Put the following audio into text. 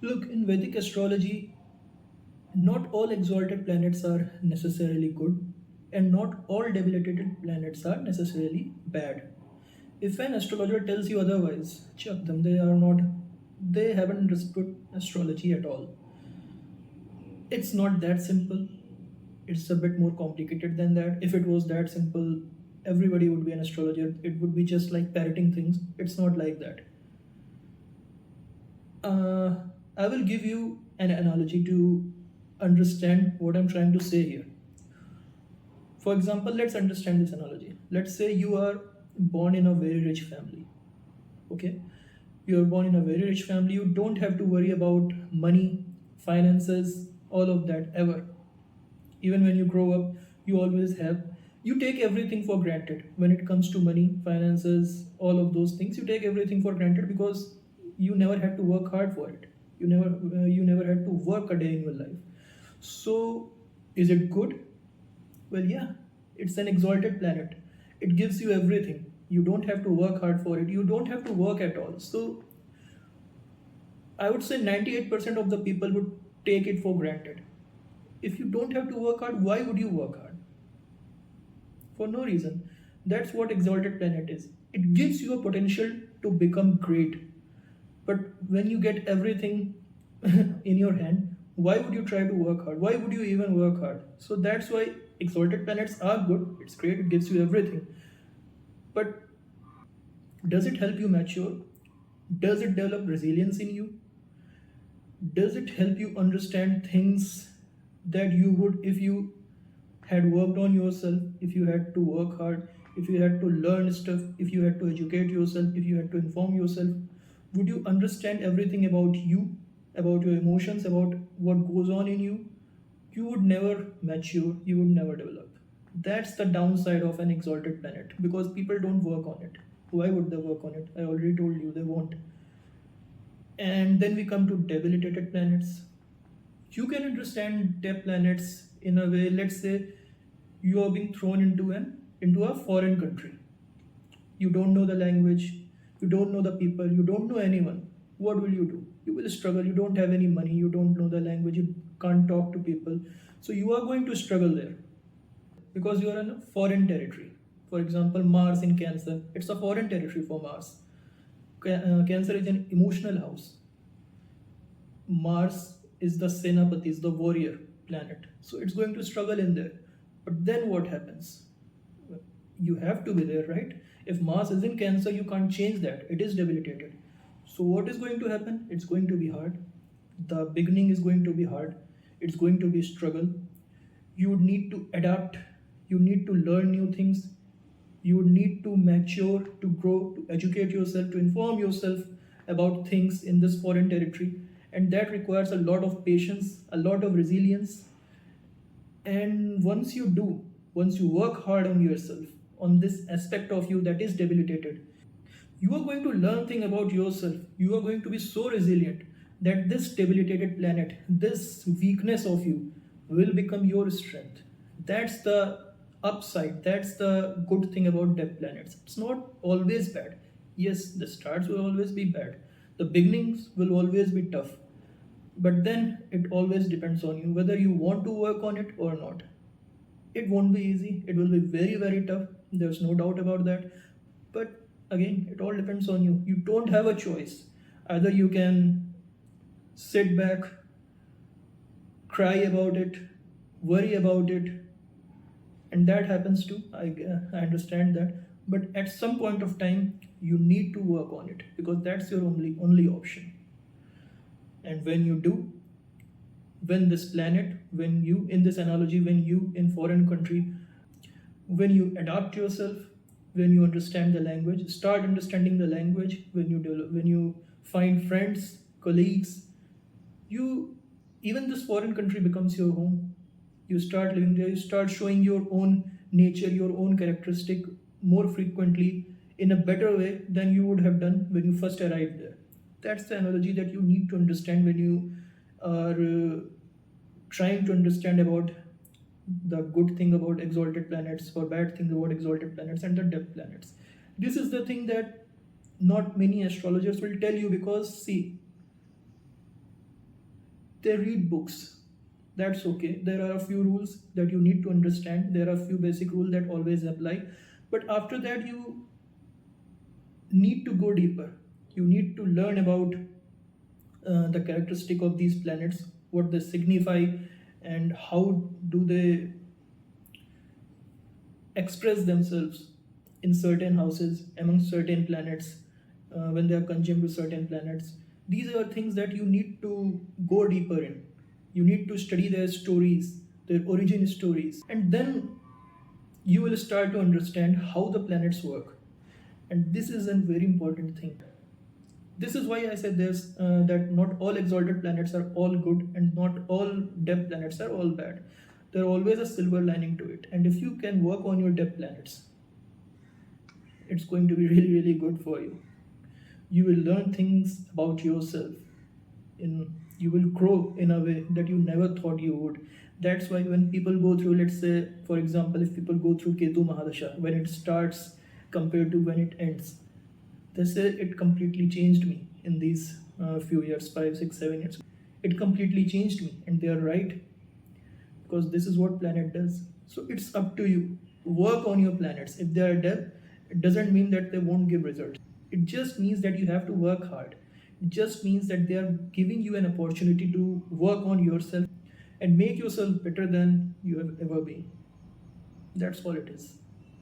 Look, in Vedic astrology, not all exalted planets are necessarily good, and not all debilitated planets are necessarily bad. If an astrologer tells you otherwise, chuck them. They haven't understood astrology at all. It's not that simple. It's a bit more complicated than that. If it was that simple, everybody would be an astrologer. It would be just like parroting things. It's not like that. Uh, I will give you an analogy to understand what I'm trying to say here. For example, let's understand this analogy. Let's say you are born in a very rich family. Okay? You are born in a very rich family. You don't have to worry about money, finances, all of that ever. Even when you grow up, you always have. You take everything for granted when it comes to money, finances, all of those things. You take everything for granted because you never had to work hard for it. You never had to work a day in your life. So, is it good? Well, yeah, it's an exalted planet. It gives you everything. You don't have to work hard for it. You don't have to work at all. So, I would say 98% of the people would take it for granted. If you don't have to work hard, why would you work hard? For no reason. That's what exalted planet is. It gives you a potential to become great. But when you get everything in your hand, why would you try to work hard? Why would you even work hard? So that's why exalted planets are good. It's great, it gives you everything. But does it help you mature? Does it develop resilience in you? Does it help you understand things that you would if you had worked on yourself, if you had to work hard, if you had to learn stuff, if you had to educate yourself, if you had to inform yourself? Would you understand everything about you, about your emotions, about what goes on in you? You would never mature, you would never develop. That's the downside of an exalted planet because people don't work on it. Why would they work on it? I already told you they won't. And then we come to debilitated planets. You can understand dead planets in a way. Let's say you are being thrown into a foreign country. You don't know the language, you don't know the people, you don't know anyone. What will you do? You will struggle. You don't have any money, you don't know the language, you can't talk to people. So you are going to struggle there because you are in a foreign territory. For example, Mars in Cancer, it's a foreign territory for Mars. Cancer is an emotional house. Mars is the Senapati, is the warrior planet. So it's going to struggle in there. But then what happens? You have to be there, right? If Mars is in Cancer, you can't change that. It is debilitated. So what is going to happen? It's going to be hard. The beginning is going to be hard. It's going to be struggle. You would need to adapt. You need to learn new things. You would need to mature, to grow, to educate yourself, to inform yourself about things in this foreign territory. And that requires a lot of patience, a lot of resilience. And once you work hard on yourself, on this aspect of you that is debilitated, you are going to learn thing about yourself. You are going to be so resilient that this debilitated planet, this weakness of you, will become your strength. That's the upside. That's the good thing about dead planets. It's not always bad. Yes, the starts will always be bad. The beginnings will always be tough. But then it always depends on you whether you want to work on it or not. It won't be easy. It will be very, very tough. There's no doubt about that. But again, it all depends on you. You don't have a choice. Either you can sit back, cry about it, worry about it, and that happens too. I understand that. But at some point of time, you need to work on it because that's your only option. And when you do, when this planet, when you in this analogy, when you in foreign country, when you adapt yourself, when you understand the language, start understanding the language, when you find friends, colleagues, you even this foreign country becomes your home. You start living there, you start showing your own nature, your own characteristic more frequently in a better way than you would have done when you first arrived there. That's the analogy that you need to understand when you are trying to understand about the good thing about exalted planets or bad thing about exalted planets and the dead planets. This is the thing that not many astrologers will tell you because, see, They read books. That's okay. There are a few rules that you need to understand. There are a few basic rules that always apply. But after that, you need to go deeper. You need to learn about the characteristic of these planets, what they signify, and how do they express themselves in certain houses among certain planets, when they are conjunct to certain planets. These are things that you need to go deeper in. You need to study their stories, their origin stories, and then you will start to understand how the planets work. And this is a very important thing. This is why I said this, that not all exalted planets are all good and not all depth planets are all bad. There always a silver lining to it, and if you can work on your depth planets, it's going to be really really good for you. You will learn things about yourself, in you will grow in a way that you never thought you would. That's why when people go through, let's say for example, if people go through Ketu Mahadasha, when it starts compared to when it ends, they say it completely changed me in these few years, 5 6 7 years. It completely changed me, and they are right, because this is what planet does. So it's up to you. Work on your planets. If they are dead, it doesn't mean that they won't give results. It just means that you have to work hard. It just means that they are giving you an opportunity to work on yourself and make yourself better than you have ever been. That's all it is.